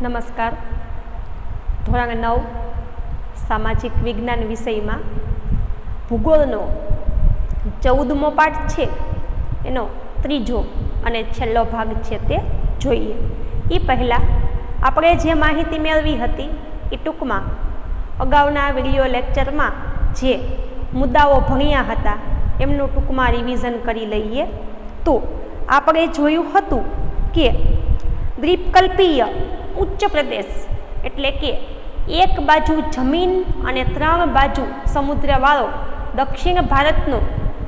નમસ્કાર. ધોરણ 9 સામાજિક વિજ્ઞાન વિષયમાં ભૂગોળનો 14મો પાઠ છે, એનો ત્રીજો અને છેલ્લો ભાગ છે તે જોઈએ. એ પહેલાં આપણે જે માહિતી મેળવી હતી એ ટૂંકમાં અગાઉના વિડીયો લેક્ચરમાં જે મુદ્દાઓ ભણ્યા હતા એમનું ટૂંકમાં રિવિઝન કરી લઈએ. તો આપણે જોયું હતું કે દ્વીપકલ્પીય ઉચ્ચ પ્રદેશ એટલે કે એક બાજુ જમીન અને 3 બાજુ સમુદ્રવાળો દક્ષિણ ભારતનો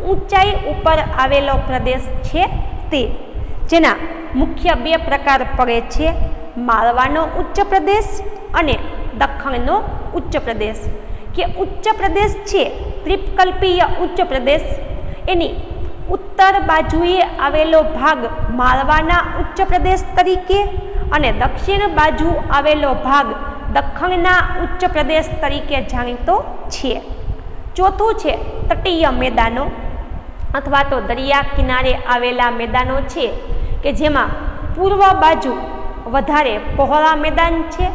ઊંચાઈ ઉપર આવેલો પ્રદેશ છે તે, જેના મુખ્ય 2 પ્રકાર પડે છે: માળવાનો ઉચ્ચ પ્રદેશ અને દખણનો ઉચ્ચ પ્રદેશ. કે ઉચ્ચ પ્રદેશ છે દ્વીપકલ્પીય ઉચ્ચ પ્રદેશ, એની ઉત્તર બાજુએ આવેલો ભાગ માળવાના ઉચ્ચ પ્રદેશ તરીકે અને દક્ષિણ બાજુ આવેલો ભાગ દખણના ઉચ્ચ પ્રદેશ તરીકે જાણીતો છે. ચોથું છે તટીય મેદાનો અથવા તો દરિયા કિનારે આવેલા મેદાનો છે કે જેમાં પૂર્વ બાજુ વધારે પહોળા મેદાન છે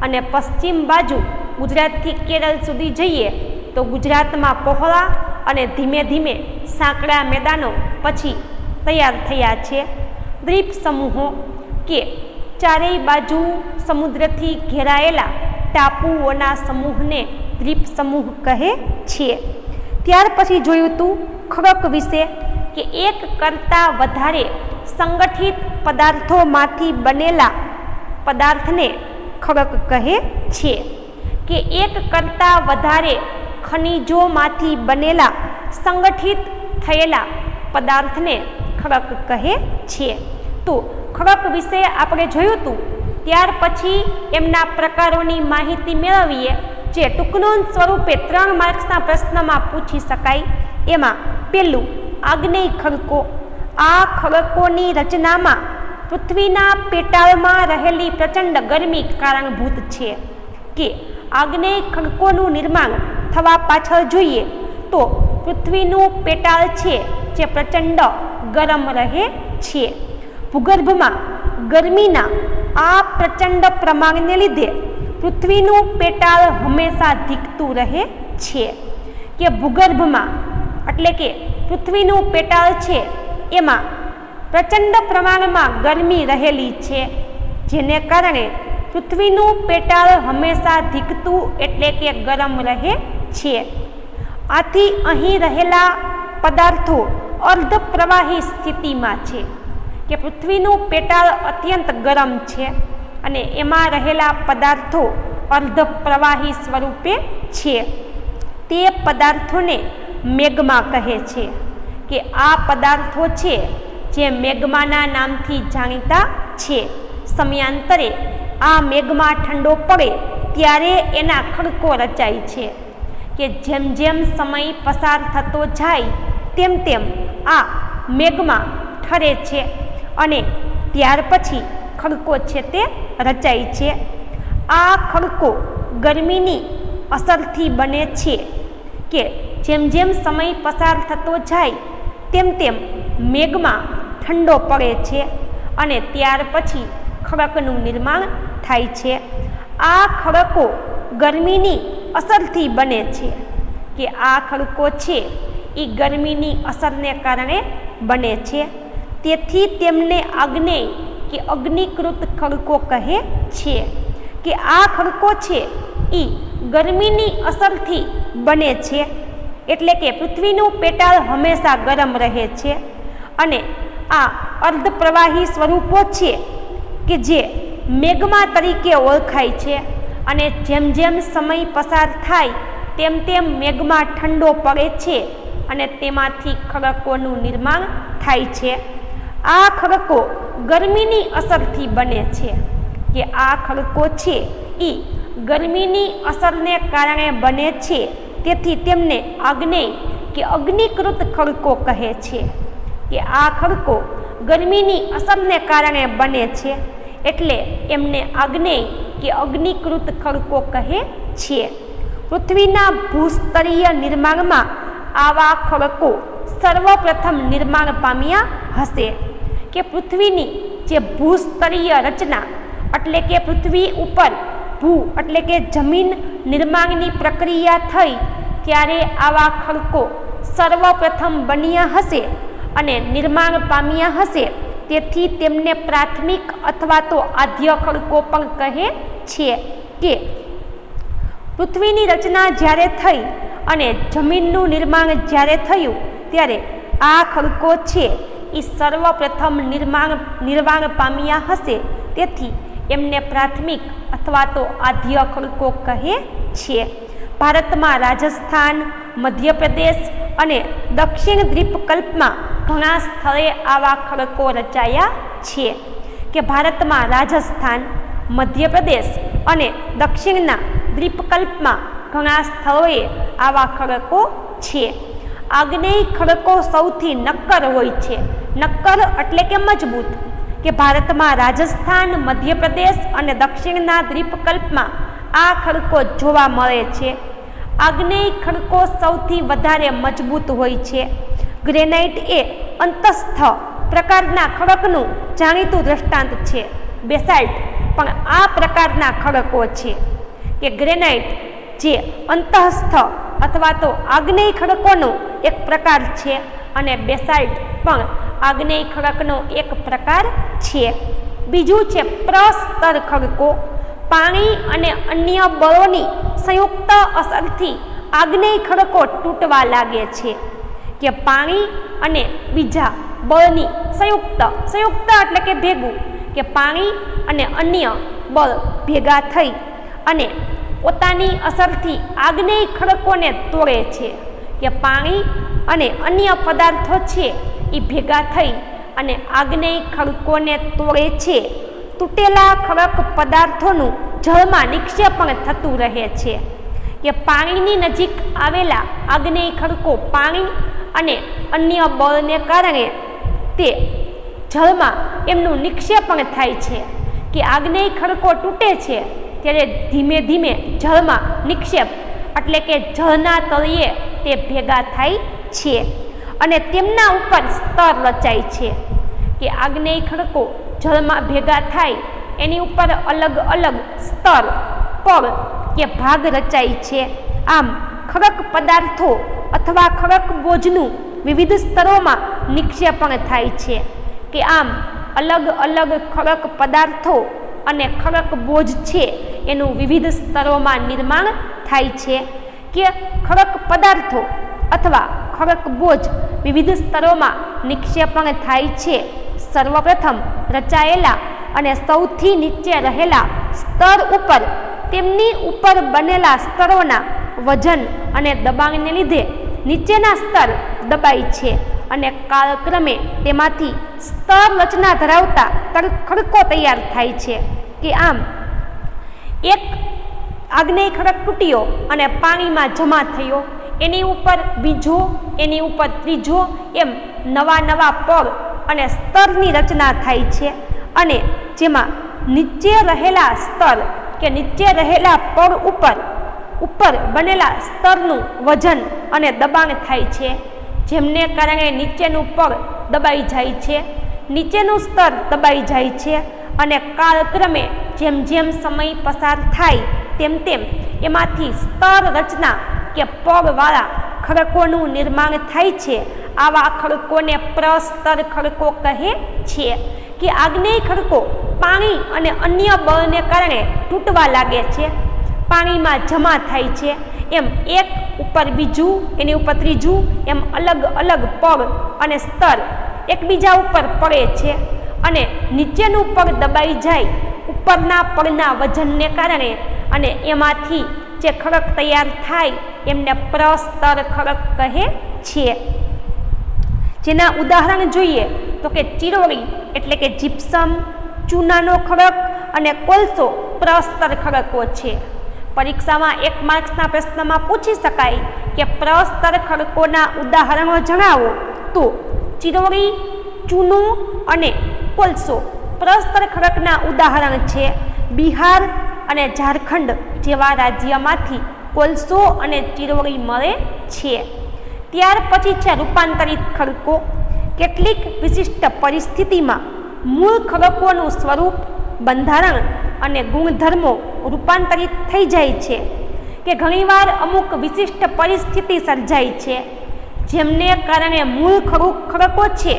અને પશ્ચિમ બાજુ ગુજરાતથી કેરળ સુધી જઈએ તો ગુજરાતમાં પહોળા અને ધીમે ધીમે સાંકડા મેદાનો પછી તૈયાર થયા છે. દ્વીપ સમૂહો કે ચારેય બાજુ સમુદ્રથી ઘેરાયેલા ટાપુઓના સમૂહને દ્વીપ સમૂહ કહે છે. ત્યાર પછી જોયું હતું ખડક વિશે કે એક કરતાં વધારે સંગઠિત પદાર્થોમાંથી બનેલા પદાર્થને ખડક કહે છે. કે એક કરતાં વધારે ખનિજોમાંથી બનેલા સંગઠિત થયેલા પદાર્થને ખડક કહે છે. તો ખડક વિશે આપણે જોયું હતું. ત્યાર પછી એમના પ્રકારોની માહિતી મેળવીએ જે ટૂંકનોંધ સ્વરૂપે 3 માર્ક્સના પ્રશ્નમાં પૂછી શકાય. એમાં પહેલું આગ્નેય ખડકો. આ ખડકોની રચનામાં પૃથ્વીના પેટાળમાં રહેલી પ્રચંડ ગરમી કારણભૂત છે. કે આગ્નેય ખડકોનું નિર્માણ થવા પાછળ જોઈએ તો પૃથ્વીનું પેટાળ છે જે પ્રચંડ ગરમ રહે છે. ભૂગર્ભમાં ગરમીના આ પ્રચંડ પ્રમાણને લીધે પૃથ્વીનું પેટાળ હંમેશા ધીકતું રહે છે. કે ભૂગર્ભમાં એટલે કે પૃથ્વીનું પેટાળ છે એમાં પ્રચંડ પ્રમાણમાં ગરમી રહેલી છે, જેને કારણે પૃથ્વીનું પેટાળ હંમેશા ધીકતું એટલે કે ગરમ રહે છે. આથી અહીં રહેલા પદાર્થો અર્ધ પ્રવાહી સ્થિતિમાં છે. કે પૃથ્વીનું પેટાળ અત્યંત ગરમ છે અને એમાં રહેલા પદાર્થો અર્ધ પ્રવાહી સ્વરૂપે છે. તે પદાર્થોને મેગ્મા કહે છે. કે આ પદાર્થો છે જે મેગ્માના નામથી જાણીતા છે. સમયાંતરે આ મેગ્મા ઠંડો પડે ત્યારે એના ખડકો રચાય છે. કે જેમ જેમ સમય પસાર થતો જાય તેમ તેમ આ મેગ્મા ઠરે છે અને ત્યાર પછી ખડકો છે તે રચાય છે. આ ખડકો ગરમીની અસરથી બને છે. કે જેમ જેમ સમય પસાર થતો જાય તેમ તેમ મેગ્મા ઠંડો પડે છે અને ત્યાર પછી ખડકનું નિર્માણ થાય છે. આ ખડકો ગરમીની અસરથી બને છે. કે આ ખડકો છે એ ગરમીની અસરને કારણે બને છે. તેથી તેમને આગ્નેય કે અગ્નિકૃત ખડકો કહે છે. કે આ ખડકો છે એ ગરમીની અસરથી બને છે એટલે કે પૃથ્વીનું પેટાળ હંમેશા ગરમ રહે છે અને આ અર્ધ પ્રવાહી સ્વરૂપો છે કે જે મેગ્મા તરીકે ઓળખાય છે અને જેમ જેમ સમય પસાર થાય તેમ તેમ મેગ્મા ઠંડો પડે છે અને તેમાંથી ખડકોનું નિર્માણ થાય છે. આ ખડકો ગરમીની અસરથી બને છે. કે આ ખડકો છે એ ગરમીની અસરને કારણે બને છે, તેથી તેમને આગ્નેય કે અગ્નિકૃત ખડકો કહે છે. કે આ ખડકો ગરમીની અસરને કારણે બને છે એટલે એમને આગ્નેય કે અગ્નિકૃત ખડકો કહે છે. પૃથ્વીના ભૂસ્તરીય નિર્માણમાં આવા ખડકો સર્વપ્રથમ નિર્માણ પામ્યા હશે. કે પૃથ્વીની જે ભૂસ્તરીય રચના એટલે કે પૃથ્વી ઉપર ભૂ એટલે કે જમીન નિર્માણની પ્રક્રિયા થઈ ત્યારે આવા ખડકો સર્વપ્રથમ બન્યા હશે અને નિર્માણ પામ્યા હશે. તેથી તેમને પ્રાથમિક અથવા તો આદ્ય ખડકો પણ કહે છે. કે પૃથ્વીની રચના જ્યારે થઈ અને જમીનનું નિર્માણ જ્યારે થયું ત્યારે આ ખડકો છે એ સર્વપ્રથમ નિર્વાણ પામ્યા હશે. તેથી એમને પ્રાથમિક અથવા તો આદ્ય ખડકો કહે છે. ભારતમાં રાજસ્થાન, મધ્યપ્રદેશ અને દક્ષિણ દ્વીપકલ્પમાં ઘણા સ્થળે આવા ખડકો રચાયા છે. કે ભારતમાં રાજસ્થાન, મધ્યપ્રદેશ અને દક્ષિણના દ્વીપકલ્પમાં ઘણા સ્થળોએ આવા ખડકો છે. આગ્નેય ખડકો સૌથી નક્કર હોય છે. નક્કર એટલે કે મજબૂત. કે ભારતમાં રાજસ્થાન, મધ્યપ્રદેશ અને દક્ષિણના દ્વીપકલ્પમાં આ ખડકો જોવા મળે છે. આગ્નેય ખડકો સૌથી વધારે મજબૂત હોય છે. ગ્રેનાઇટ એ અંતસ્થ પ્રકારના ખડકનું જાણીતું દ્રષ્ટાંત છે. બેસાલ્ટ પણ આ પ્રકારના ખડકો છે. કે ગ્રેનાઇટ જે અંતઃસ્થ અથવા તો આગ્નેય ખડકોનો એક પ્રકાર છે અને બેસાલ્ટ પણ આગ્નેય ખડકનો એક પ્રકાર છે. બીજું છે પ્રસ્તર ખડકો. પાણી અને અન્ય બળોની સંયુક્ત અસરથી આગ્નેય ખડકો તૂટવા લાગે છે. કે પાણી અને બીજા બળની સંયુક્ત એટલે કે ભેગું. કે પાણી અને અન્ય બળ ભેગા થઈ અને પોતાની અસરથી આગ્નેય ખડકોને તોડે છે. કે પાણી અને અન્ય પદાર્થો છે એ ભેગા થઈ અને આગ્નેય ખડકોને તોડે છે. તૂટેલા ખડક પદાર્થોનું જળમાં નિક્ષેપણ થતું રહે છે. કે પાણીની નજીક આવેલા આગ્નેય ખડકો પાણી અને અન્ય બળને કારણે તે જળમાં એમનું નિક્ષેપણ થાય છે. કે આગ્નેય ખડકો તૂટે છે ત્યારે ધીમે ધીમે જળમાં નિક્ષેપ એટલે કે જળના તળિયે તે ભેગા થાય છે અને તેમના ઉપર સ્તર રચાય છે. કે આગ્નેય ખડકો જળમાં ભેગા થાય એની ઉપર અલગ અલગ સ્તર પગ કે ભાગ રચાય છે. આમ ખડક પદાર્થો અથવા ખડક બોજનું વિવિધ સ્તરોમાં નિક્ષેપણ થાય છે. કે આમ અલગ અલગ ખડક પદાર્થો અને ખડક બોજ છે એનું વિવિધ સ્તરોમાં નિર્માણ થાય છે. કે ખડક પદાર્થો અથવા ખડક બોજ વિવિધ સ્તરોમાં નિક્ષેપણ થાય છે. સર્વપ્રથમ રચાયેલા અને સૌથી નીચે રહેલા સ્તર ઉપર તેમની ઉપર બનેલા સ્તરોના વજન અને દબાણને લીધે નીચેના સ્તર દબાય છે અને કાળક્રમે તેમાંથી સ્તર રચના ધરાવતા ખડકો તૈયાર થાય છે. કે આમ એક આગ્નેય ખડક તૂટ્યો અને પાણીમાં જમા થયો, એની ઉપર બીજો, એની ઉપર ત્રીજો, એમ નવા નવા પગ અને સ્તરની રચના થાય છે. અને જેમાં નીચે રહેલા સ્તર કે નીચે રહેલા પગ ઉપર બનેલા સ્તરનું વજન અને દબાણ થાય છે, જેમને કારણે નીચેનું પગ દબાઈ જાય છે, નીચેનું સ્તર દબાઈ જાય છે અને કાળક્રમે જેમ જેમ સમય પસાર થાય તેમ તેમ એમાંથી સ્તર રચના કે પગવાળા ખડકોનું નિર્માણ થાય છે. આવા ખડકોને પ્રસ્તર ખડકો કહે છે. કે આગ્નેય ખડકો પાણી અને અન્ય બળને કારણે તૂટવા લાગે છે, પાણીમાં જમા થાય છે. એમ એક ઉપર બીજું, એની ઉપર ત્રીજું, એમ અલગ અલગ પગ અને સ્તર એકબીજા ઉપર પડે છે અને નીચેનું પગ દબાઈ જાય ઉપરના પગના વજનને કારણે અને એમાંથી જે ખડક તૈયાર થાય એમને પ્રસ્તર ખડક કહે છે. જેના ઉદાહરણ જોઈએ તો કે ચિરોળી એટલે કે જીપ્સમ, ચૂનાનો ખડક અને કોલસો પ્રસ્તર ખડકો છે. પરીક્ષામાં 1 માર્ક્સના પ્રશ્નમાં પૂછી શકાય કે પ્રસ્તર ખડકોના ઉદાહરણો જણાવો, તો ચિરોળી, ચૂનું અને કોલસો પ્રસ્તર ખડકના ઉદાહરણ છે. બિહાર અને ઝારખંડ જેવા રાજ્યમાંથી કોલસો અને ચિરોળી મળે છે. ત્યાર પછી છે રૂપાંતરિત ખડકો. કેટલીક વિશિષ્ટ પરિસ્થિતિમાં મૂળ ખડકોનું સ્વરૂપ, બંધારણ અને ગુણધર્મો રૂપાંતરિત થઈ જાય છે, કે ઘણીવાર અમુક વિશિષ્ટ પરિસ્થિતિ સર્જાય છે, જેમને કારણે મૂળ ખડકો છે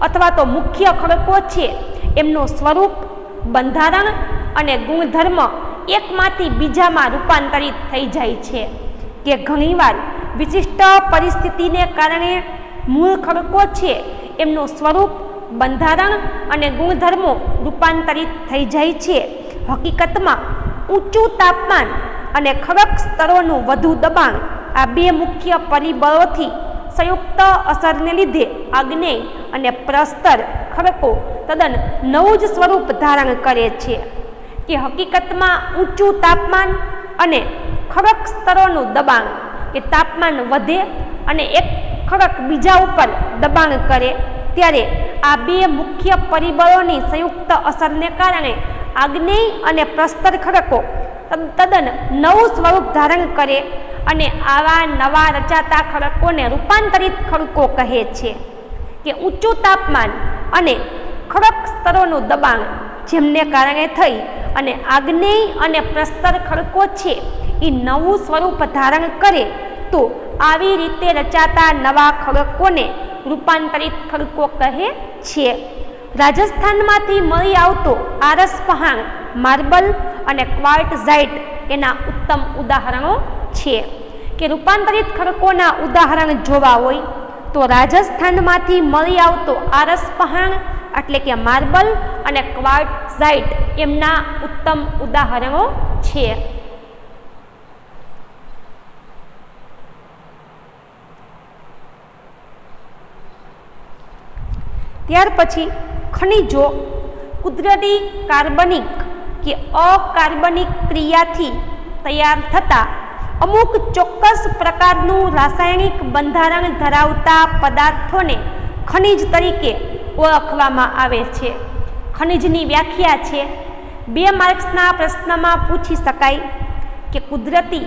અથવા તો મુખ્ય ખડકો છે એમનું સ્વરૂપ, બંધારણ અને ગુણધર્મ એકમાંથી બીજામાં રૂપાંતરિત થઈ જાય છે, કે ઘણીવાર વિશિષ્ટ પરિસ્થિતિને કારણે મૂળ ખડકો છે એમનું સ્વરૂપ, બંધારણ અને ગુણધર્મો રૂપાંતરિત થઈ જાય છે. હકીકતમાં ઊંચું તાપમાન અને ખડક સ્તરોનું વધુ દબાણ આ બે મુખ્ય પરિબળોથી સંયુક્ત અસરને લીધે આગ્નેય અને પ્રસ્તર ખડકો તદ્દન નવું જ સ્વરૂપ ધારણ કરે છે, કે હકીકતમાં ઊંચું તાપમાન અને ખડક સ્તરોનું દબાણ, કે તાપમાન વધે અને એક ખડક બીજા ઉપર દબાણ કરે ત્યારે આ બે મુખ્ય પરિબળોની સંયુક્ત અસરને કારણે આગ્નેય અને પ્રસ્તર ખડકો તદ્દન નવું સ્વરૂપ ધારણ કરે અને આવા નવા રચાતા ખડકોને રૂપાંતરિત ખડકો કહે છે, કે ઊંચું તાપમાન અને ખડક સ્તરોનું દબાણ જેમને કારણે થઈ અને આગ્નેય અને પ્રસ્તર ખડકો છે એ નવું સ્વરૂપ ધારણ કરે તો આવી રીતે રચાતા નવા ખડકોને રૂપાંતરિત ખડકો કહે છે. રાજસ્થાનમાંથી મળી આવતો આરસપહાણ, માર્બલ અને ક્વાર્ટઝાઇટ એના ઉત્તમ ઉદાહરણો છે, કે રૂપાંતરિત ખડકોના ઉદાહરણ જોવા હોય તો રાજસ્થાનમાંથી મળી આવતો આરસપહાણ એટલે કે માર્બલ અને ક્વાર્ટઝાઇટ એમના ઉત્તમ ઉદાહરણો છે. ત્યાર પછી ખનિજો કુદરતી કાર્બનિક કે અકાર્બનિક ક્રિયાથી તૈયાર થતા અમુક ચોક્કસ પ્રકારનું રાસાયણિક બંધારણ ધરાવતા પદાર્થોને ખનિજ તરીકે ઓળખવામાં આવે છે. ખનિજની વ્યાખ્યા છે 2 માર્ક્સના પ્રશ્નમાં પૂછી શકાય કે કુદરતી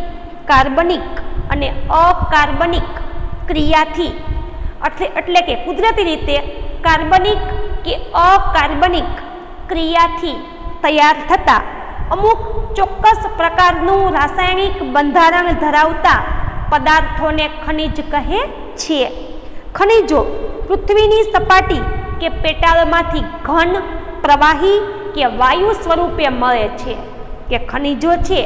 કાર્બનિક અને અકાર્બનિક ક્રિયાથી એટલે કે કુદરતી રીતે કાર્બનિક કે અકાર્બનિક ક્રિયાથી તૈયાર થતા અમુક ચોક્કસ પ્રકારનું રાસાયણિક બંધારણ ધરાવતા પદાર્થોને ખનિજ કહે છે. ખનિજો પૃથ્વીની સપાટી કે પેટાળમાંથી ઘન, પ્રવાહી કે વાયુ સ્વરૂપે મળે છે, કે ખનિજો છે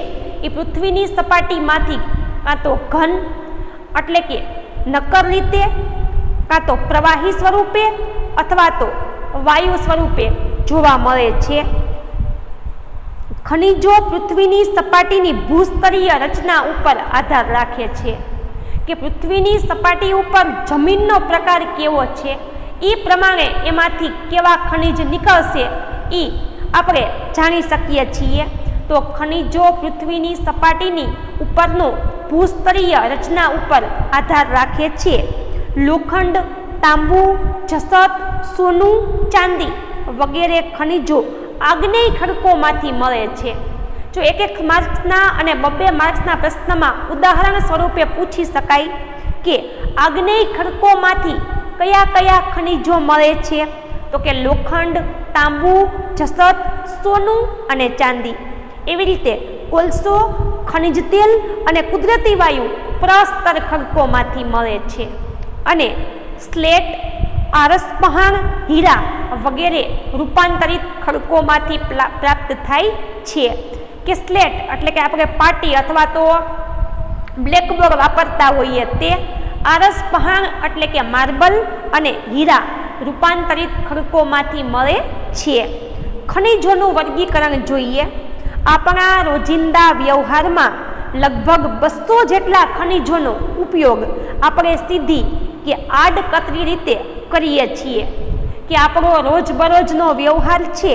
એ પૃથ્વીની સપાટીમાંથી કાં તો ઘન એટલે કે નક્કર રીતે, કાં તો પ્રવાહી સ્વરૂપે અથવા તો વાયુ સ્વરૂપે જોવા મળે છે. ખનિજો પૃથ્વીની સપાટીની ભૂસ્તરીય રચના ઉપર આધાર રાખે છે, કે પૃથ્વીની સપાટી ઉપર જમીનનો પ્રકાર કેવો છે એ પ્રમાણે એમાંથી કેવા ખનિજ નીકળશે એ આપણે જાણી શકીએ છીએ. તો ખનિજો પૃથ્વીની સપાટીની ઉપરનો ભૂસ્તરીય રચના ઉપર આધાર રાખે છે. લોખંડ, તાંબુ, જસત, સોનું, ચાંદી વગેરે ખનિજો આગ્નેય ખડકોમાંથી મળે છે. જો 1 માર્ક્સના અને 2 માર્ક્સના પ્રશ્નમાં ઉદાહરણ સ્વરૂપે પૂછી શકાય કે આગ્નેય ખડકોમાંથી કયા કયા ખનિજો મળે છે, તો કે લોખંડ, તાંબુ, જસત, સોનું અને ચાંદી. એવી રીતે કોલસો, ખનિજ તેલ અને કુદરતી વાયુ પ્રસ્તર ખડકોમાંથી મળે છે. અને સ્લેટ, આરસપહાણ, હીરા વગેરે રૂપાંતરિત ખડકોમાંથી પ્રાપ્ત થાય છે. કે સ્લેટ એટલે કે આપણે પાટી અથવા તો બ્લેકબોર્ડ વાપરતા હોઈએ તે, આરસપહાણ એટલે કે માર્બલ અને હીરા રૂપાંતરિત ખડકોમાંથી મળે છે. ખનિજોનું વર્ગીકરણ જોઈએ. આપણા રોજિંદા વ્યવહારમાં લગભગ 200 જેટલા ખનિજોનો ઉપયોગ આપણે સીધી કે આડકતરી રીતે કરીએ છીએ, કે આપણો રોજબરોજનો વ્યવહાર છે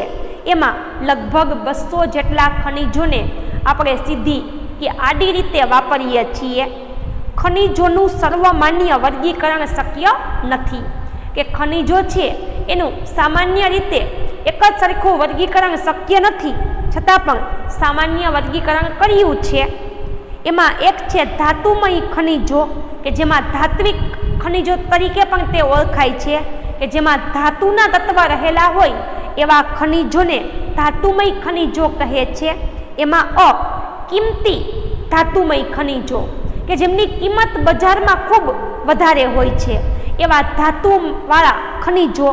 એમાં લગભગ 200 જેટલા ખનિજોને આપણે સીધી કે આડી રીતે વાપરીએ છીએ. ખનિજોનું સર્વમાન્ય વર્ગીકરણ શક્ય નથી, કે ખનિજો છે એનું સામાન્ય રીતે એક જ સરખું વર્ગીકરણ શક્ય નથી, છતાં પણ સામાન્ય વર્ગીકરણ કર્યું છે. એમાં એક છે ધાતુમય ખનિજો, કે જેમાં ધાત્વિક ખનિજો તરીકે પણ તે ઓળખાય છે, કે જેમાં ધાતુના તત્વ રહેલા હોય એવા ખનિજોને ધાતુમય ખનિજો કહે છે, એમાં અ કિંમતી ધાતુમય ખનિજો કે જેમની કિંમત બજારમાં ખૂબ વધારે હોય છે એવા ધાતુવાળા ખનિજો,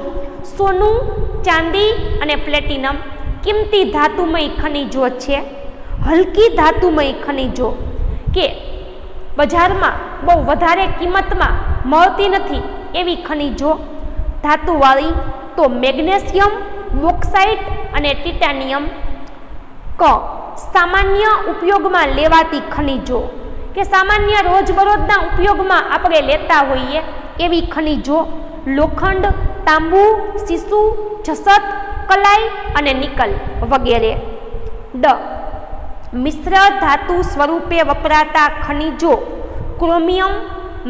સોનું, ચાંદી અને પ્લેટિનમ કિંમતી ધાતુમય ખનિજો છે. હલકી ધાતુમય ખનિજો કે બજારમાં બહુ વધારે કિંમતમાં મળતી નથી એવી ખનિજો ધાતુવાળી તો મેગ્નેશિયમ, બોક્સાઇટ અને ટિટાનિયમ. ક સામાન્ય ઉપયોગમાં લેવાતી ખનિજો કે સામાન્ય રોજબરોજના ઉપયોગમાં આપણે લેતા હોઈએ એવી ખનિજો લોખંડ, તાંબુ, સીસુ, જસત, કલાઈ અને નિકલ વગેરે. ડ મિશ્ર ધાતુ સ્વરૂપે વપરાતા ખનિજો ક્રોમિયમ,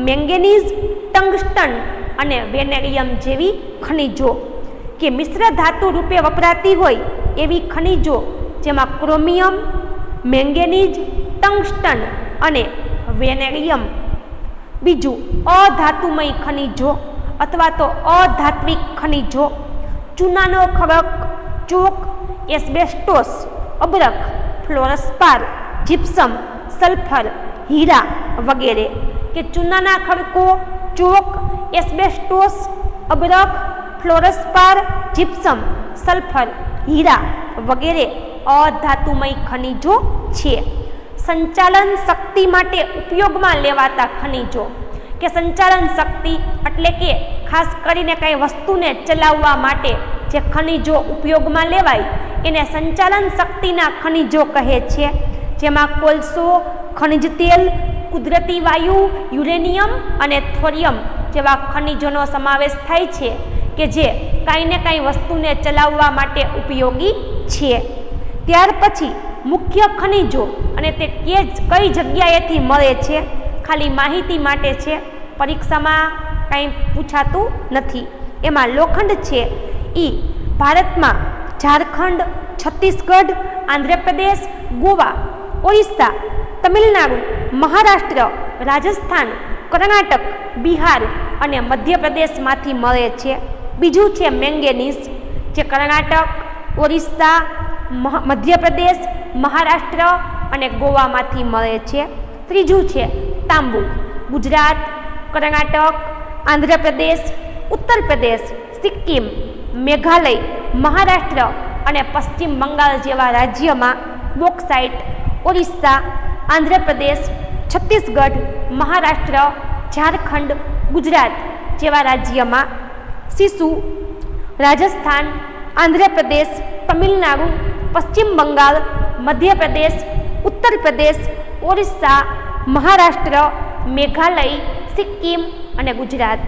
મેંગેનીઝ, ટંગસ્ટન અને વેનેડિયમ જેવી ખનિજો કે મિશ્ર ધાતુ રૂપે વપરાતી હોય એવી ખનિજો જેમાં ક્રોમિયમ, મેંગેનીઝ, ટંગસ્ટન અને વેનેડિયમ. બીજું અધાતુમય ખનિજો અથવા તો અધાત્વિક ખનિજો ચૂનાનો ખડક, ચોક, એસ્બેસ્ટોસ, અબરખ, ફ્લોરસ્પાર, જીપ્સમ, સલ્ફર, હીરા વગેરે કે ચૂનાના ખડકો, ચોક, એસ્બેસ્ટોસ, અબરખ, ફ્લોરસ્પાર, જીપ્સમ, સલ્ફર, હીરા વગેરે અધાતુમય ખનિજો છે. સંચાલન શક્તિ માટે ઉપયોગમાં લેવાતા ખનિજો કે સંચાલન શક્તિ એટલે કે ખાસ કરીને કઈ વસ્તુને ચલાવવા માટે જે ખનિજો ઉપયોગમાં લેવાય એને સંચાલન શક્તિના ખનિજો કહે છે, જેમાં કોલસો, ખનિજ તેલ, કુદરતી વાયુ, યુરેનિયમ અને થોરિયમ જેવા ખનિજોનો સમાવેશ થાય છે કે જે કાંઈ ને કાંઈ વસ્તુને ચલાવવા માટે ઉપયોગી છે. ત્યાર પછી મુખ્ય ખનિજો અને તે કઈ જગ્યાએથી મળે છે ખાલી માહિતી માટે છે, પરીક્ષામાં કાંઈ પૂછાતું નથી. એમાં લોખંડ છે એ ભારતમાં ઝારખંડ, છત્તીસગઢ, આંધ્રપ્રદેશ, ગોવા, ઓરિસ્સા, તમિલનાડુ, મહારાષ્ટ્ર, રાજસ્થાન, કર્ણાટક, બિહાર અને મધ્યપ્રદેશમાંથી મળે છે. બીજું છે મેંગેનીઝ જે કર્ણાટક, ઓરિસ્સા, મધ્યપ્રદેશ, મહારાષ્ટ્ર અને ગોવામાંથી મળે છે. ત્રીજું છે તાંબુ ગુજરાત, કર્ણાટક, આંધ્રપ્રદેશ, ઉત્તર પ્રદેશ, સિક્કિમ, મેઘાલય, મહારાષ્ટ્ર અને પશ્ચિમ બંગાળ જેવા રાજ્યમાં બોક્સાઇટ, ઓરિસ્સા, આંધ્રપ્રદેશ, છત્તીસગઢ, મહારાષ્ટ્ર, ઝારખંડ, ગુજરાત જેવા રાજ્યમાં સીસુ, રાજસ્થાન, આંધ્રપ્રદેશ, તમિલનાડુ, પશ્ચિમ બંગાળ, મધ્યપ્રદેશ, ઉત્તર પ્રદેશ, ઓરિસ્સા, મહારાષ્ટ્ર, મેઘાલય, સિક્કિમ અને ગુજરાત.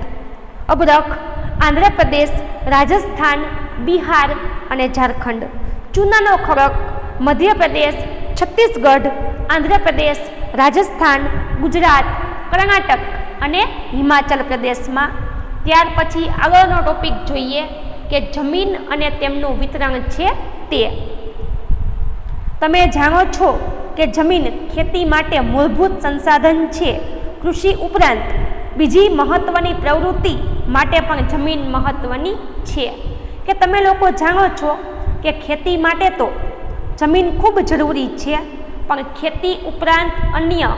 અબરખ આંધ્રપ્રદેશ, રાજસ્થાન, બિહાર અને ઝારખંડ. ચૂનાનો ખડક મધ્યપ્રદેશ, છત્તીસગઢ, આંધ્રપ્રદેશ, રાજસ્થાન, ગુજરાત, કર્ણાટક અને હિમાચલ પ્રદેશમાં. ત્યાર પછી આગળનો ટોપિક જોઈએ કે જમીન અને તેમનું વિતરણ છે તે. તમે જાણો છો કે જમીન ખેતી માટે મૂળભૂત સંસાધન છે. કૃષિ ઉપરાંત બીજી મહત્વની પ્રવૃત્તિ માટે પણ જમીન મહત્વની છે. કે તમે લોકો જાણો છો કે ખેતી માટે તો જમીન ખૂબ જરૂરી છે, પણ ખેતી ઉપરાંત અન્ય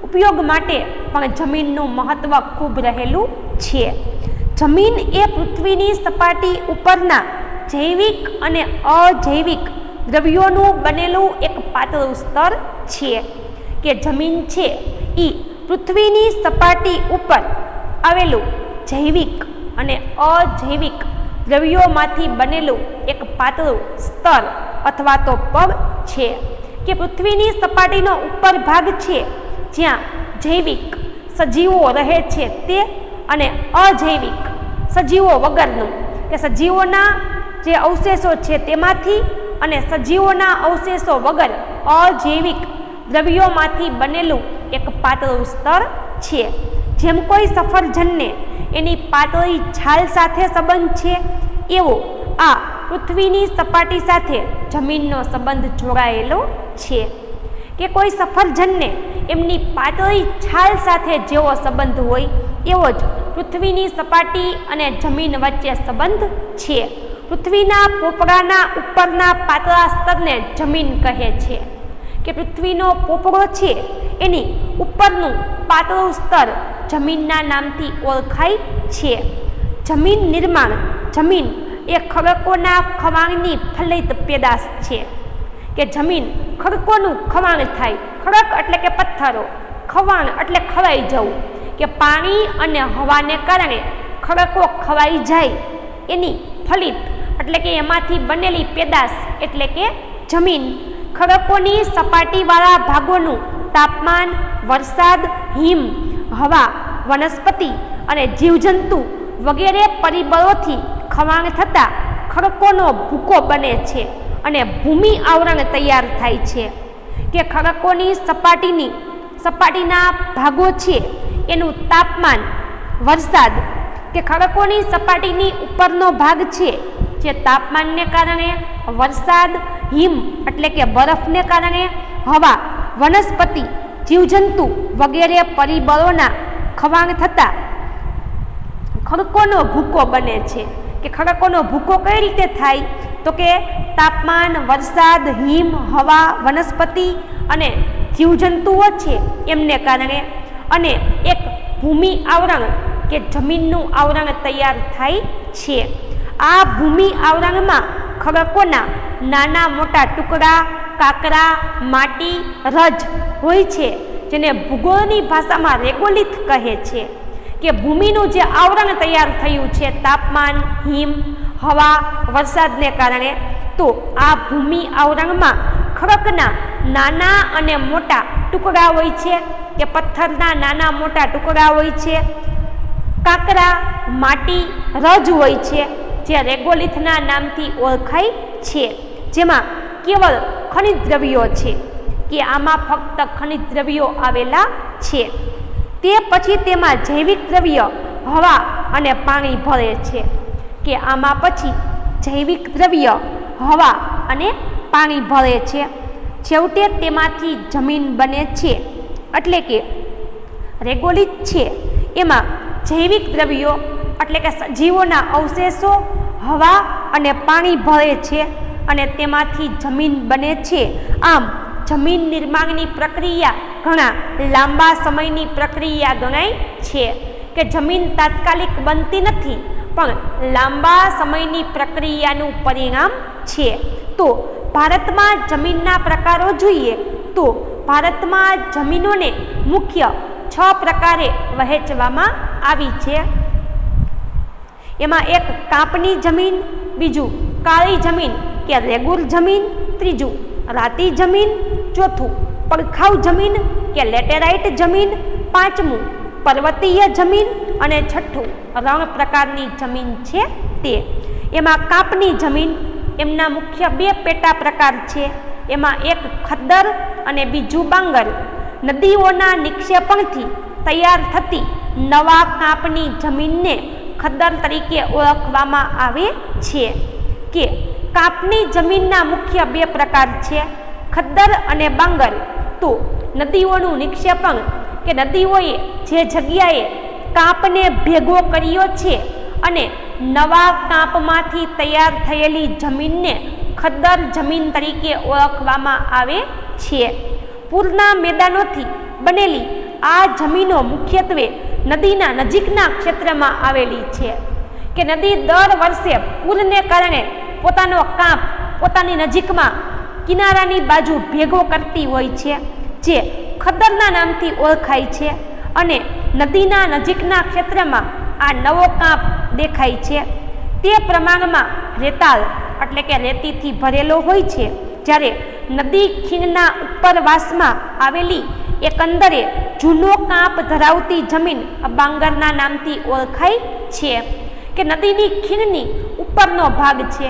ઉપયોગ માટે પણ જમીનનું મહત્વ ખૂબ રહેલું છે. જમીન એ પૃથ્વીની સપાટી ઉપરના જૈવિક અને અજૈવિક દ્રવ્યોનું બનેલું એક પાતળું સ્તર છે. કે જમીન છે એ પૃથ્વીની સપાટી ઉપર આવેલું જૈવિક અને અજૈવિક દ્રવ્યોમાંથી બનેલું એક પાતળું સ્તર અથવા તો પગ છે. કે પૃથ્વીની સપાટીનો ઉપર ભાગ છે જ્યાં જૈવિક સજીવો રહે છે તે અને અજૈવિક સજીવો વગરનું કે સજીવોના જે અવશેષો છે તેમાંથી અને સજીવોના અવશેષો વગર અજૈવિક દ્રવ્યોમાંથી બનેલું એક પાતળું સ્તર છે. જેમ કોઈ સફરજનને એની પાતળી છાલ સાથે સંબંધ છે એવો આ પૃથ્વીની સપાટી સાથે જમીનનો સંબંધ જોડાયેલો છે. કે કોઈ સફરજનને એમની પાતળી છાલ સાથે જેવો સંબંધ હોય એવો જ પૃથ્વીની સપાટી અને જમીન વચ્ચે સંબંધ છે. પૃથ્વીના પોપડાના ઉપરના પાતળા સ્તરને જમીન કહે છે. કે પૃથ્વીનો પોપડો છે એની ઉપરનું પાતળું સ્તર જમીનના નામથી ઓળખાય છે. જમીન નિર્માણ. જમીન એ ખડકોના ખવાણની ફલિત પેદાશ છે. કે જમીન ખડકોનું ખવાણ થાય. ખડક એટલે કે પથ્થરો, ખવાણ એટલે ખવાઈ જવું. કે પાણી અને હવાને કારણે ખડકો ખવાઈ જાય એની ફલિત એટલે કે એમાંથી બનેલી પેદાશ એટલે કે જમીન. ખડકોની સપાટીવાળા ભાગોનું તાપમાન, વરસાદ, હિમ, હવા, વનસ્પતિ અને જીવજંતુ વગેરે પરિબળોથી ખવાણ થતાં ખડકોનો ભૂકો બને છે અને ભૂમિ આવરણ તૈયાર થાય છે. કે ખડકોની સપાટીના ભાગો છે એનું તાપમાન, વરસાદ. કે ખડકોની સપાટીની ઉપરનો ભાગ છે જે તાપમાનને કારણે, વરસાદ, હિમ એટલે કે બરફને કારણે, હવા, વનસ્પતિ, જીવજંતુ વગેરે પરિબળોના ખવાણ થતાં ખડકોનો ભૂકો બને છે. કે ખડકોનો ભૂકો કઈ રીતે થાય? તો કે તાપમાન, વરસાદ, હિમ, હવા, વનસ્પતિ અને જીવજંતુઓ છે એમને કારણે, અને એક ભૂમિ આવરણ કે જમીનનું આવરણ તૈયાર થાય છે. આ ભૂમિ આવરણમાં ખડકોના નાના મોટા ટુકડા, કાંકરા, માટી, રજ હોય છે, જેને ભૂગોળની ભાષામાં રેગોલિથ કહે છે. કે ભૂમિનું જે આવરણ તૈયાર થયું છે તાપમાન, હિમ, હવા, વરસાદને કારણે, તો આ ભૂમિ આવરણમાં ખડકના નાના અને મોટા ટુકડા હોય છે. કે પથ્થરના નાના મોટા ટુકડા હોય છે, કાંકરા, માટી, રજ હોય છે, જે રેગોલિથના નામથી ઓળખાય છે. જેમાં કેવળ ખનિજ દ્રવ્યો છે. કે આમાં ફક્ત ખનિજ દ્રવ્યો આવેલા છે. તે પછી તેમાં જૈવિક દ્રવ્ય, હવા અને પાણી ભળે છે. કે આમાં પછી જૈવિક દ્રવ્ય, હવા અને પાણી ભળે છે. છેવટે તેમાંથી જમીન બને છે. એટલે કે રેગોલિથ છે એમાં જૈવિક દ્રવ્યો એટલે કે સજીવોના અવશેષો, હવા અને પાણી ભળે છે અને તેમાંથી જમીન બને છે. આમ જમીન નિર્માણની પ્રક્રિયા ઘણા લાંબા સમયની પ્રક્રિયા ગણાય છે. કે જમીન તાત્કાલિક બનતી નથી, પણ લાંબા સમયની પ્રક્રિયાનું પરિણામ છે. તો ભારતમાં જમીનના પ્રકારો જોઈએ તો ભારતમાં જમીનોને મુખ્ય 6 પ્રકારે વહેંચવામાં આવી છે. એમાં એક કાંપની જમીન, બીજું કાળી જમીન કે રેગુલ જમીન, ત્રીજું રાતી જમીન, ચોથું પડખાઉ જમીન કે લેટેરાઇટ જમીન, પાંચમું પર્વતીય જમીન અને છઠ્ઠું રણ પ્રકારની જમીન છે તે. એમાં કાંપની જમીન એમના મુખ્ય 2 પેટા પ્રકાર છે. એમાં એક ખદ્દર અને બીજું બાંગર. નદીઓના નિક્ષેપણથી તૈયાર થતી નવા કાંપની જમીનને ખદ્દર તરીકે ઓળખવામાં આવે છે. કે કાંપની જમીનના મુખ્ય 2 પ્રકાર છે, ખદ્દર અને બાંગર. તો નદીઓનું નિક્ષેપણ કે નદીઓએ જે જગ્યાએ કાંપને ભેગો કર્યો છે અને નવા કાંપમાંથી તૈયાર થયેલી જમીનને ખદ્દર જમીન તરીકે ઓળખવામાં આવે છે. પૂરના મેદાનોથી બનેલી આ જમીનો મુખ્યત્વે નદીના નજીકના ક્ષેત્રમાં આવેલી છે. કે નદી દર વર્ષે પૂરને કારણે પોતાનો કાંપ પોતાની નજીકમાં કિનારાની બાજુ ભેગો કરતી હોય છે, જે ખદ્દરના નામથી ઓળખાય છે. અને નદીના નજીકના ક્ષેત્રમાં આ નવો કાંપ દેખાય છે. તે પ્રમાણમાં રેતાળ એટલે કે રેતીથી ભરેલો હોય છે, જ્યારે નદી ખીણના ઉપરવાસમાં આવેલી એકંદરે જૂનો કાંપ ધરાવતી જમીન બાંગરના નામથી ઓળખાય છે. કે નદીની ખીણની ઉપરનો ભાગ છે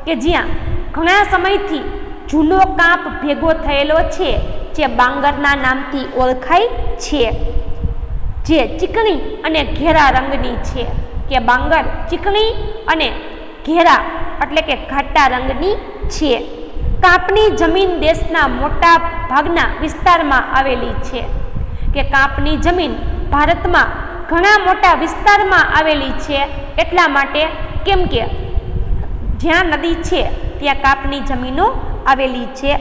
કે જ્યાં ઘણા સમયથી જૂનો કાંપ ભેગો થયેલો છે, જે બાંગરના નામથી ઓળખાય છે, જે ચીકણી અને ઘેરા રંગની છે. કે બાંગર ચીકણી અને ઘેરા એટલે કે ઘાટા રંગની છે. કાંપની જમીન દેશના મોટા ભાગના વિસ્તારમાં આવેલી છે. કે કાંપની જમીન ભારતમાં ઘણા મોટા વિસ્તારમાં આવેલી છે. એટલા માટે કેમ કે જ્યાં નદી છે ત્યાં કાપની જમીનો આવેલી છે.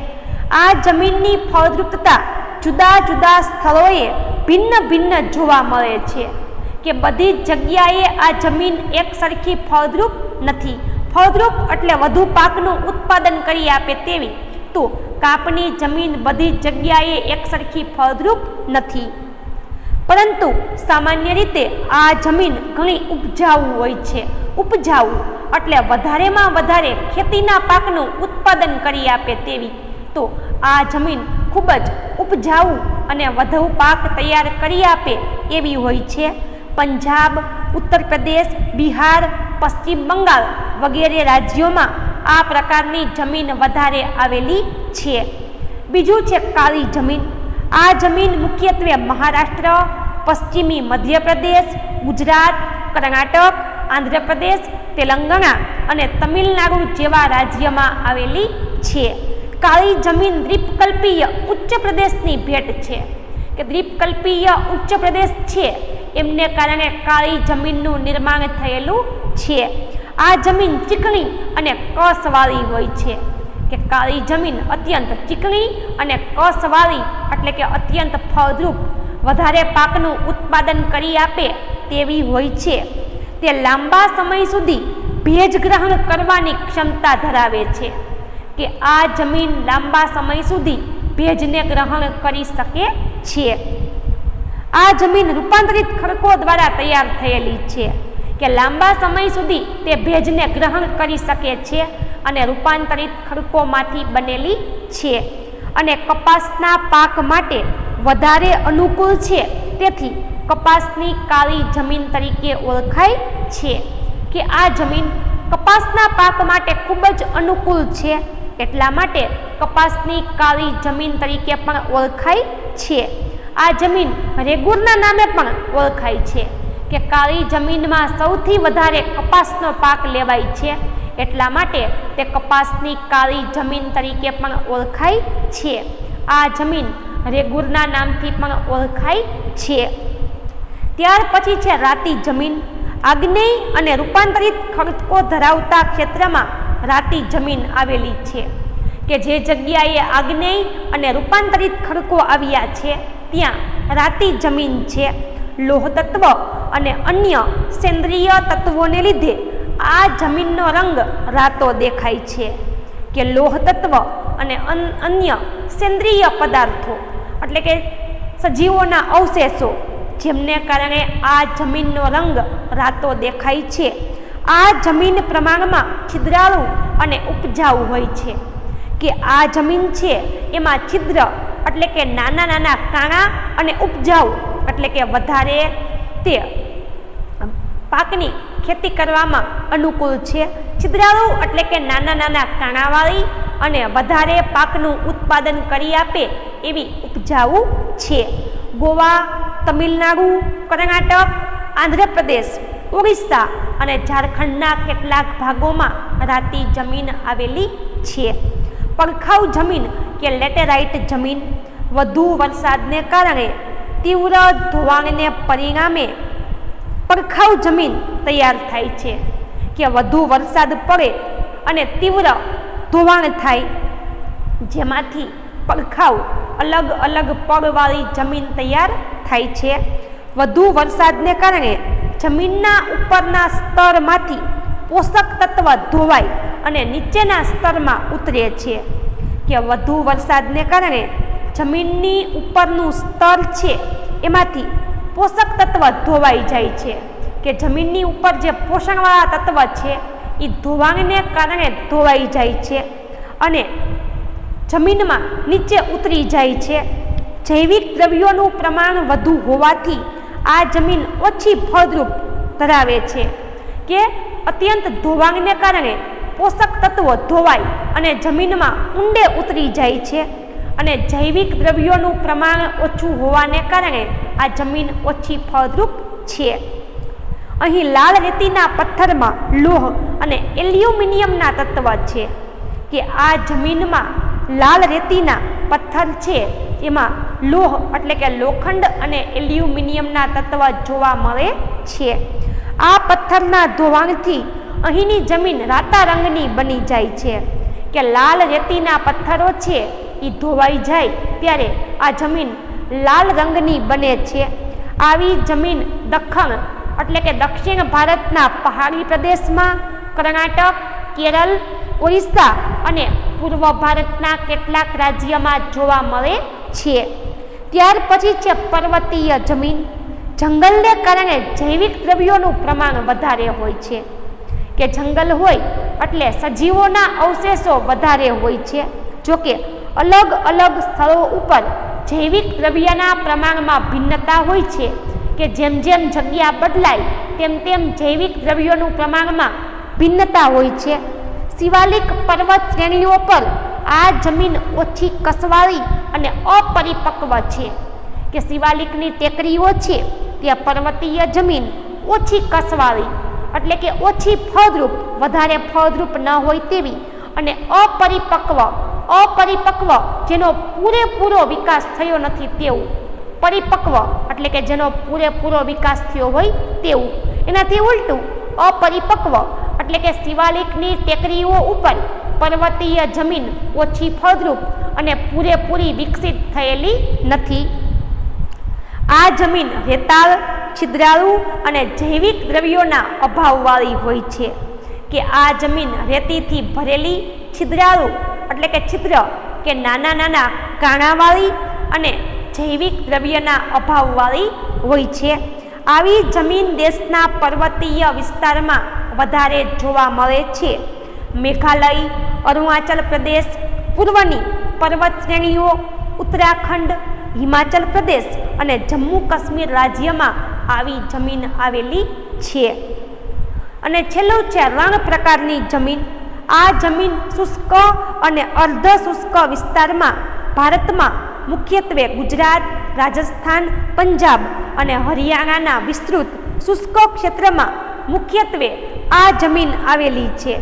આ જમીનની ફળદ્રુપતા જુદા જુદા સ્થળોએ ભિન્ન ભિન્ન જોવા મળે છે કે બધી જગ્યાએ આ જમીન એક સરખી ફળદ્રુપ નથી. ફળદ્રુપ એટલે વધુ પાકનું ઉત્પાદન કરી આપે તેવી, તો કાપની જમીન બધી જગ્યાએ એક સરખી ફળદ્રુપ નથી. પરંતુ સામાન્ય રીતે આ જમીન ઘણી ઉપજાઉ હોય છે. ઉપજાઉ એટલે વધારેમાં વધારે ખેતીના પાકનું ઉત્પાદન કરી આપે તેવી, તો આ જમીન ખૂબ જ ઉપજાઉ અને વધુ પાક તૈયાર કરી આપે એવી હોય છે. પંજાબ, ઉત્તર પ્રદેશ, બિહાર, પશ્ચિમ બંગાળ વગેરે રાજ્યોમાં આ પ્રકારની જમીન વધારે આવેલી છે. બીજું છે કાળી જમીન. આ જમીન મુખ્યત્વે મહારાષ્ટ્ર, પશ્ચિમી મધ્યપ્રદેશ, ગુજરાત, કર્ણાટક, આંધ્રપ્રદેશ, તેલંગાણા અને તમિલનાડુ જેવા રાજ્યમાં આવેલી છે. કાળી જમીન દ્વીપકલ્પીય ઉચ્ચ પ્રદેશની ભેટ છે કે દ્વીપકલ્પીય ઉચ્ચ પ્રદેશ છે એમને કારણે કાળી જમીનનું નિર્માણ થયેલું છે. આ જમીન ચીકણી અને કસવાળી હોય છે કે કાળી જમીન અત્યંત ચીકણી અને કસવાળી એટલે કે અત્યંત ફળદ્રુપ, વધારે પાકનું ઉત્પાદન કરી આપે તેવી હોય છે. તે લાંબા સમય સુધી ભેજ ગ્રહણ કરવાની ક્ષમતા ધરાવે છે કે આ જમીન લાંબા સમય સુધી ભેજને ગ્રહણ કરી શકે છે. આ જમીન રૂપાંતરિત ખડકો દ્વારા તૈયાર થયેલી છે કે લાંબા સમય સુધી તે ભેજને ગ્રહણ કરી શકે છે અને રૂપાંતરિત ખડકોમાંથી બનેલી છે અને કપાસના પાક માટે વધારે અનુકૂળ છે. તેથી કપાસની કાળી જમીન તરીકે ઓળખાય છે કે આ જમીન કપાસના પાક માટે ખૂબ જ અનુકૂળ છે, એટલા માટે કપાસની કાળી જમીન તરીકે પણ ઓળખાય છે. આ જમીન રેગુરના નામે પણ ઓળખાય છે કે કાળી જમીનમાં સૌથી વધારે કપાસનો પાક લેવાય છે, એટલા માટે તે કપાસની કાળી જમીન તરીકે પણ ઓળખાય છે. આ જમીન રેગુરના નામથી પણ ઓળખાય છે. ત્યાર પછી છે રાતી જમીન. આગ્નેય અને રૂપાંતરિત ખડકો ધરાવતા ક્ષેત્રમાં રાતી જમીન આવેલી છે કે જે જગ્યાએ આગ્નેય અને રૂપાંતરિત ખડકો આવ્યા છે ત્યાં રાતી જમીન છે. લોહ તત્વ અને અન્ય સેન્દ્રિય તત્વોને લીધે આ જમીનનો રંગ રાતો દેખાય છે કે લોહ તત્વ અને અન્ય સેન્દ્રિય પદાર્થો એટલે કે સજીવોના અવશેષો જેમને કારણે આ જમીનનો રંગ રાતો દેખાય છે. આ જમીન પ્રમાણમાં છિદ્રાળુ અને ઉપજાઉ હોય છે કે આ જમીન છે એમાં છિદ્ર એટલે કે નાના નાના કાણા અને ઉપજાઉ એટલે કે વધારે તે પાકની ખેતી કરવામાં અનુકૂળ છે. છિદ્રાળુ એટલે કે નાના નાના કાણાવાળી અને વધારે પાકનું ઉત્પાદન કરી આપે એવી ઉપજાઉ છે. ગોવા, તમિલનાડુ, કર્ણાટક, આંધ્રપ્રદેશ, ઓરિસ્સા અને ઝારખંડના કેટલાક ભાગોમાં રાતી જમીન આવેલી છે. પડખાઉ જમીન કે લેટેરાઇટ જમીન વધુ વરસાદને કારણે તીવ્ર ધોવાણને પરિણામે પડખાઉ જમીન તૈયાર થાય છે કે વધુ વરસાદ પડે અને તીવ્ર ધોવાણ થાય જેમાંથી પડખાઉ અલગ અલગ પડવાળી જમીન તૈયાર થાય છે. વધુ વરસાદને કારણે જમીનના ઉપરના સ્તરમાંથી પોષક તત્વ ધોવાય અને નીચેના સ્તરમાં ઉતરે છે કે વધુ વરસાદને કારણે જમીનની ઉપરનું સ્તર છે એમાંથી પોષક તત્વ ધોવાઈ જાય છે કે જમીનની ઉપર જે પોષણવાળા તત્વ છે એ ધોવાણને કારણે ધોવાઈ જાય છે અને જમીનમાં નીચે ઉતરી જાય છે. જૈવિક દ્રવ્યોનું પ્રમાણ વધુ હોવાથી આ જમીન ઓછી ફળદ્રુપ ધરાવે છે કે અત્યંત ધોવાણને કારણે પોષક તત્વો ધોવાય અને જમીનમાં ઊંડે ઉતરી જાય છે અને જૈવિક દ્રવ્યોનું પ્રમાણ ઓછું હોવાને કારણે આ જમીન ઓછી ફળદ્રુપ છે. અહીં લાલ રેતીના પથ્થરમાં લોહ અને એલ્યુમિનિયમના તત્વ છે કે આ જમીનમાં લાલ રેતીના પથ્થર છે એમાં લોહ એટલે કે લોખંડ અને એલ્યુમિનિયમના તત્વ જોવા મળે છે. આ પથ્થરના ધોવાણથી અહીંની જમીન રાતા રંગની બની જાય છે, કે લાલ રેતીના પથ્થરો છે એ ધોવાઈ જાય ત્યારે આ જમીન લાલ રંગની બને છે. આવી જમીન દખ્ખણ એટલે કે દક્ષિણ ભારતના પહાડી પ્રદેશમાં, કર્ણાટક, કેરળ, ઓરિસ્સા અને પૂર્વ ભારતના કેટલાક રાજ્યમાં જોવા મળે છે. ત્યાર પછી છે પર્વતીય જમીન. જંગલને કારણે જૈવિક દ્રવ્યોનું પ્રમાણ વધારે હોય છે, કે જંગલ હોય એટલે સજીવોના અવશેષો વધારે હોય છે. જોકે અલગ અલગ સ્થળો ઉપર જૈવિક દ્રવ્યના પ્રમાણમાં ભિન્નતા હોય છે, કે જેમ જેમ જગ્યા બદલાય તેમ તેમ જૈવિક દ્રવ્યોનું પ્રમાણમાં ભિન્નતા હોય છે. શિવાલિક પર્વત શ્રેણીઓ પર આ જમીન ઓછી કસવાળી અને અપરિપક્વ છે, કે શિવાલિકની ટેકરીઓ છે ત્યાં પર્વતીય જમીન ઓછી કસવાળી એટલે કે ઓછી ફળદ્રુપ, વધારે ફળદ્રુપ ન હોય તેવી અને અપરિપક્વ જેનો પૂરેપૂરો વિકાસ થયો નથી તેવું, પરિપક્વ એટલે કે જેનો પૂરેપૂરો વિકાસ થયો હોય તેવું. એનાથી ઉલટું અપરિપક્વ એટલે કે શિવાલિકની ટેકરીઓ ઉપર પર્વતીય જમીન ઓછી ફળદ્રુપ અને પૂરેપૂરી વિકસિત થયેલી નથી. આ જમીન રેતાળ, છિદ્રાળુ અને જૈવિક દ્રવ્યોના અભાવવાળી હોય છે, કે આ જમીન રેતીથી ભરેલી, છિદ્રાળુ એટલે કે છિદ્ર કે નાના નાના કાણાવાળી અને જૈવિક દ્રવ્યના અભાવવાળી હોય છે. આવી જમીન દેશના પર્વતીય વિસ્તારમાં વધારે જોવા મળે છે. મેઘાલય, અરુણાચલ પ્રદેશ, પૂર્વની પર્વત શ્રેણીઓ, ઉત્તરાખંડ, હિમાચલ પ્રદેશ અને જમ્મુ કાશ્મીર રાજ્યમાં આવી જમીન આવેલી છે. અને છેલ્લું છે રણ પ્રકારની જમીન. આ જમીન શુષ્ક અને અર્ધ શુષ્ક વિસ્તારમાં ભારતમાં મુખ્યત્વે ગુજરાત, રાજસ્થાન, પંજાબ અને હરિયાણાના વિસ્તૃત શુષ્ક ક્ષેત્રમાં મુખ્યત્વે આ જમીન આવેલી છે,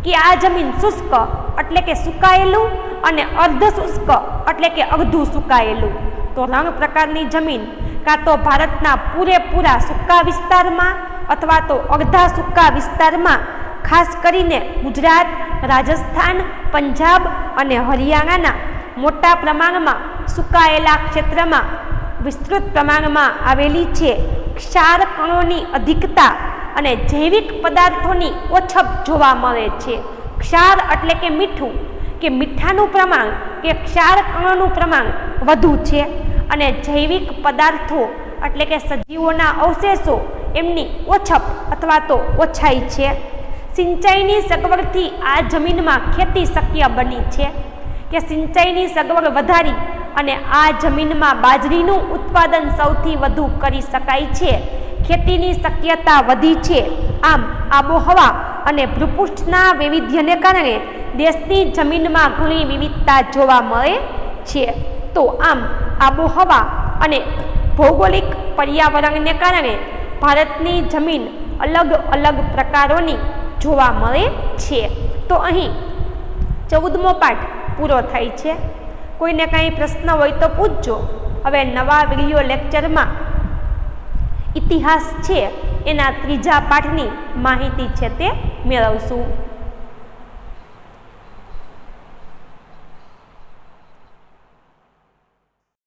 કે આ જમીન શુષ્ક એટલે કે સુકાયેલું અને અર્ધ શુષ્ક એટલે કે અડધું સુકાયેલું. તો રણ પ્રકારની જમીન કાં તો ભારતના પૂરેપૂરા સૂકા વિસ્તારમાં અથવા તો અડધા સૂકા વિસ્તારમાં, ખાસ કરીને ગુજરાત, રાજસ્થાન, પંજાબ અને હરિયાણાના મોટા પ્રમાણમાં સુકાયેલા ક્ષેત્રમાં વિસ્તૃત પ્રમાણમાં આવેલી છે. ક્ષાર કણોની અધિકતા અને જૈવિક પદાર્થોની ઓછપ જોવા મળે છે. ક્ષાર એટલે કે મીઠું, કે મીઠાનું પ્રમાણ કે ક્ષાર કણોનું પ્રમાણ વધુ છે, અને જૈવિક પદાર્થો એટલે કે સજીવોના અવશેષો એમની ઓછપ અથવા તો ઓછાઈ છે. સિંચાઈની સગવડથી આ જમીનમાં ખેતી શક્ય બની છે, કે સિંચાઈની સગવડ વધારી અને આ જમીનમાં બાજરીનું ઉત્પાદન સૌથી વધુ કરી શકાય છે. ખેતીની શક્યતા વધી છે. આમ આબોહવા અને ભૂપૃષ્ઠના વૈવિધ્યને કારણે દેશની જમીનમાં ઘણી વિવિધતા જોવા મળે છે. તો આમ આબોહવા અને ભૌગોલિક પર્યાવરણને કારણે ભારતની જમીન અલગ અલગ પ્રકારોની જોવા મળે છે. તો અહીં 14મો પાઠ પૂરો થાય છે. કોઈને કાંઈ પ્રશ્ન હોય તો પૂછજો. હવે નવા વિડીયો લેક્ચરમાં ઇતિહાસ છે એના 3જા પાઠની માહિતી છે તે મેળવશું.